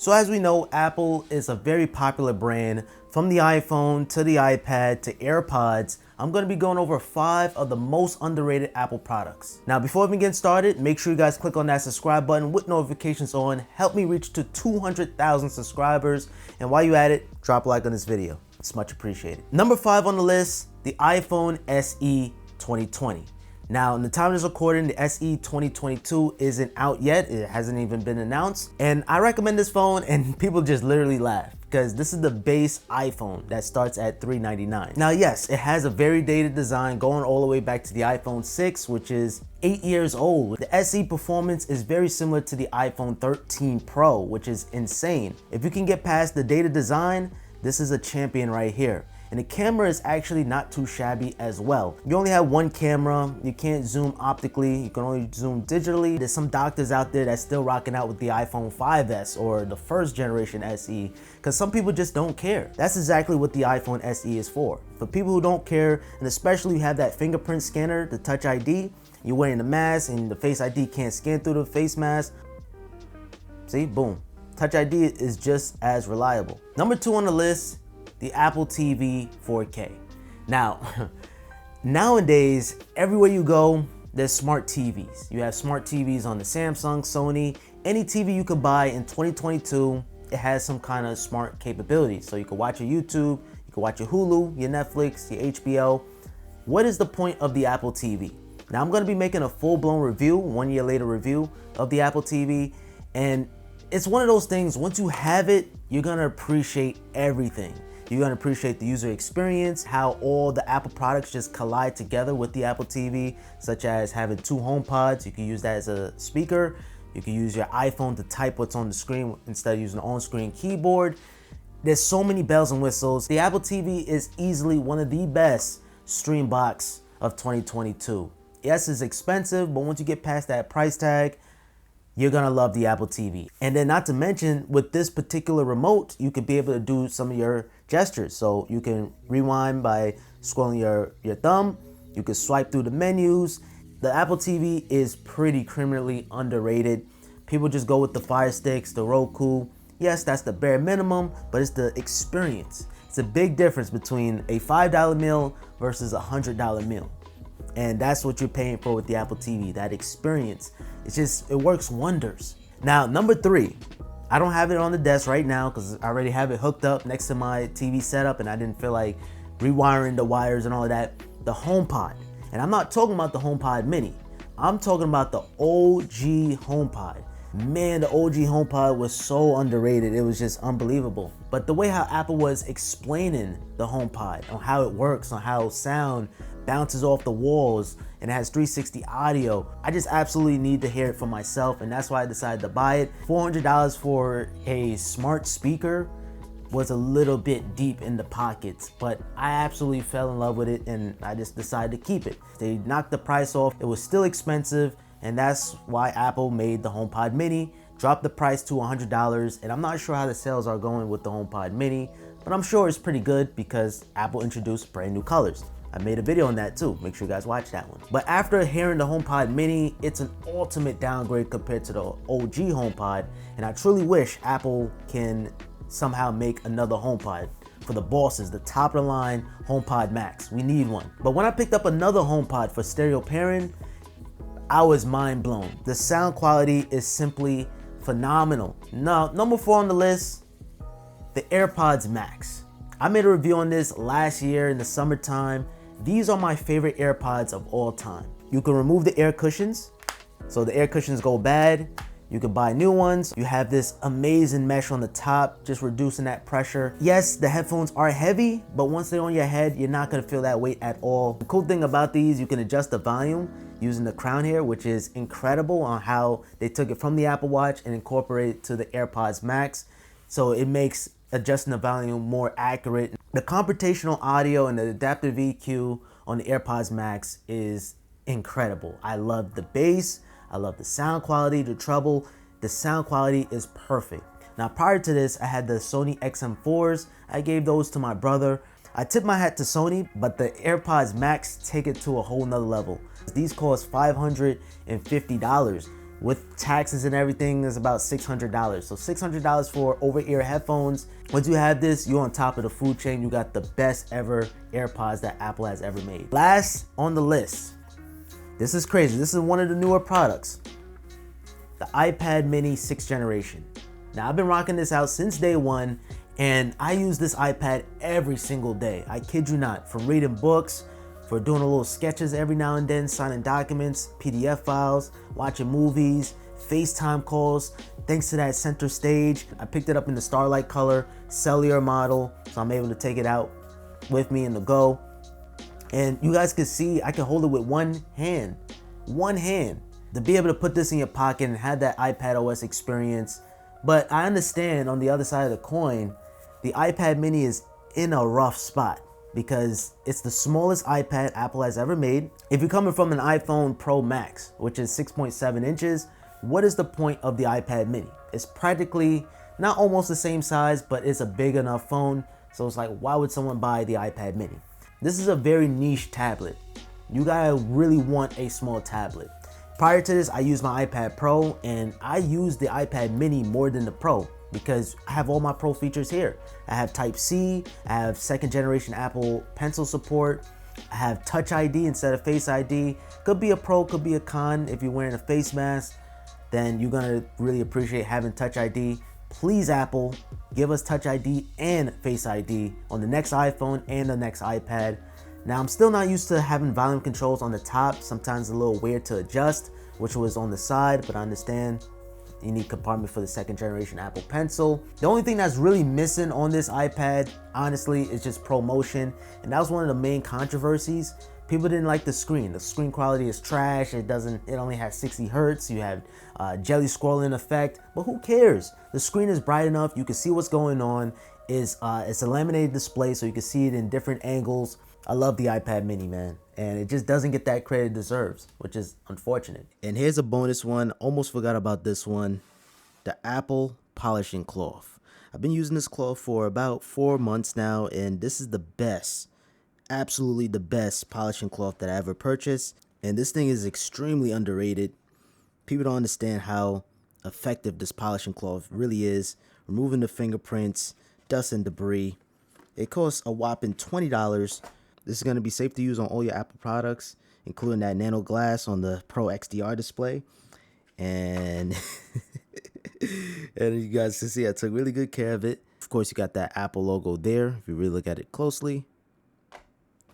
So as we know, Apple is a very popular brand. From the iPhone to the iPad to AirPods, I'm going to be going over 5 of the most underrated Apple products. Now, before we get started, make sure you guys click on that subscribe button with notifications on. Help me reach to 200,000 subscribers. And while you're at it, drop a like on this video. It's much appreciated. Number 5 on the list, the iPhone SE 2020. Now, in the time of this recording, the SE 2022 isn't out yet. It hasn't even been announced. And I recommend this phone and people just literally laugh because this is the base iPhone that starts at $399. Now, yes, it has a very dated design going all the way back to the iPhone 6, which is 8 years old. The SE performance is very similar to the iPhone 13 Pro, which is insane. If you can get past the dated design, this is a champion right here. And the camera is actually not too shabby as well. You only have one camera, you can't zoom optically, you can only zoom digitally. There's some doctors out there that's still rocking out with the iPhone 5S or the first generation SE, because some people just don't care. That's exactly what the iPhone SE is for. For people who don't care, and especially you have that fingerprint scanner, the Touch ID, you're wearing the mask and the Face ID can't scan through the face mask. See, boom. Touch ID is just as reliable. Number 2 on the list, the Apple TV 4K. Now, nowadays, everywhere you go, there's smart TVs. You have smart TVs on the Samsung, Sony, any TV you could buy in 2022, it has some kind of smart capability. So you can watch your YouTube, you can watch your Hulu, your Netflix, your HBO. What is the point of the Apple TV? Now, I'm gonna be making a full-blown review, 1 year later review of the Apple TV, and it's one of those things, once you have it, you're gonna appreciate everything. You're gonna appreciate the user experience, how all the Apple products just collide together with the Apple TV, such as having 2 HomePods. You can use that as a speaker. You can use your iPhone to type what's on the screen instead of using the on-screen keyboard. There's so many bells and whistles. The Apple TV is easily one of the best stream box of 2022. Yes, it's expensive, but once you get past that price tag, you're gonna love the Apple TV. And then not to mention, with this particular remote, you could be able to do some of your gestures. So you can rewind by scrolling your thumb, you can swipe through the menus. The Apple TV is pretty criminally underrated. People just go with the Fire Sticks, the Roku. Yes, that's the bare minimum, but it's the experience. It's a big difference between a $5 meal versus a $100 meal. And that's what you're paying for with the Apple TV, that experience. It works wonders. Now, number 3, I don't have it on the desk right now because I already have it hooked up next to my TV setup and I didn't feel like rewiring the wires and all of that. The HomePod. And I'm not talking about the HomePod mini. I'm talking about the OG HomePod. Man, the OG HomePod was so underrated. It was just unbelievable. But the way how Apple was explaining the HomePod, on how it works, on how sound bounces off the walls, and it has 360 audio, I just absolutely need to hear it for myself, and that's why I decided to buy it. $400 for a smart speaker was a little bit deep in the pockets, but I absolutely fell in love with it, and I just decided to keep it. They knocked the price off. It was still expensive, and that's why Apple made the HomePod mini, dropped the price to $100, and I'm not sure how the sales are going with the HomePod mini, but I'm sure it's pretty good because Apple introduced brand new colors. I made a video on that too. Make sure you guys watch that one. But after hearing the HomePod mini, it's an ultimate downgrade compared to the OG HomePod, and I truly wish Apple can somehow make another HomePod for the bosses, the top of the line HomePod Max. We need one. But when I picked up another HomePod for stereo pairing, I was mind blown. The sound quality is simply phenomenal. Now, number 4 on the list, the AirPods Max. I made a review on this last year in the summertime. These are my favorite AirPods of all time. You can remove the air cushions, so the air cushions go bad. You can buy new ones. You have this amazing mesh on the top, just reducing that pressure. Yes, the headphones are heavy, but once they're on your head, you're not gonna feel that weight at all. The cool thing about these, you can adjust the volume using the crown here, which is incredible on how they took it from the Apple Watch and incorporated it to the AirPods Max. So it makes adjusting the volume more accurate. The computational audio and the adaptive EQ on the AirPods Max is incredible. I love the bass, I love the sound quality, the treble. The sound quality is perfect. Now, prior to this, I had the Sony XM4s. I gave those to my brother. I tip my hat to Sony, but the AirPods Max take it to a whole nother level. These cost $550. With taxes and everything is about $600. So $600 for over-ear headphones. Once you have this, you're on top of the food chain. You got the best ever AirPods that Apple has ever made. Last on the list, this is crazy. This is one of the newer products. The iPad mini 6th generation. Now I've been rocking this out since day one, and I use this iPad every single day. I kid you not, from reading books, for doing a little sketches every now and then, signing documents, PDF files, watching movies, FaceTime calls. Thanks to that center stage, I picked it up in the Starlight color, cellular model, so I'm able to take it out with me in the go. And you guys can see I can hold it with one hand. To be able to put this in your pocket and have that iPad OS experience. But I understand on the other side of the coin, the iPad mini is in a rough spot because it's the smallest iPad Apple has ever made. If you're coming from an iPhone Pro Max, which is 6.7 inches, what is the point of the iPad mini? It's practically not almost the same size, but it's a big enough phone. So it's like, why would someone buy the iPad mini? This is a very niche tablet. You gotta really want a small tablet. Prior to this, I used my iPad Pro, and I use the iPad mini more than the Pro because I have all my Pro features here. I have Type-C, I have 2nd generation Apple Pencil support, I have Touch ID instead of Face ID. Could be a pro, could be a con. If you're wearing a face mask, then you're gonna really appreciate having Touch ID. Please, Apple, give us Touch ID and Face ID on the next iPhone and the next iPad. Now, I'm still not used to having volume controls on the top. Sometimes a little weird to adjust, which was on the side, but I understand. Unique compartment for the 2nd generation Apple Pencil. The only thing that's really missing on this iPad, honestly, is just ProMotion. And that was one of the main controversies. People didn't like the screen. The screen quality is trash. It only has 60 hertz. You have jelly scrolling effect, but who cares? The screen is bright enough. You can see what's going on. It's a laminated display, so you can see it in different angles. I love the iPad mini, man. And it just doesn't get that credit it deserves, which is unfortunate. And here's a bonus one. Almost forgot about this one. The Apple polishing cloth. I've been using this cloth for about 4 months now, and this is the best, absolutely the best polishing cloth that I ever purchased. And this thing is extremely underrated. People don't understand how effective this polishing cloth really is. Removing the fingerprints, dust and debris. It costs a whopping $20. This is going to be safe to use on all your Apple products, including that nano glass on the Pro XDR display. And, and you guys can see I took really good care of it. Of course, you got that Apple logo there. If you really look at it closely,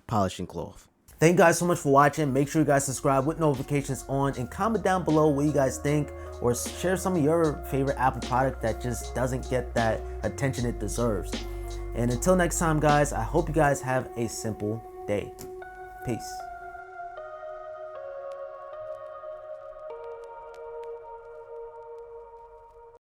polishing cloth. Thank you guys so much for watching. Make sure you guys subscribe with notifications on and comment down below what you guys think, or share some of your favorite Apple product that just doesn't get that attention it deserves. And until next time, guys, I hope you guys have a simple day. Peace.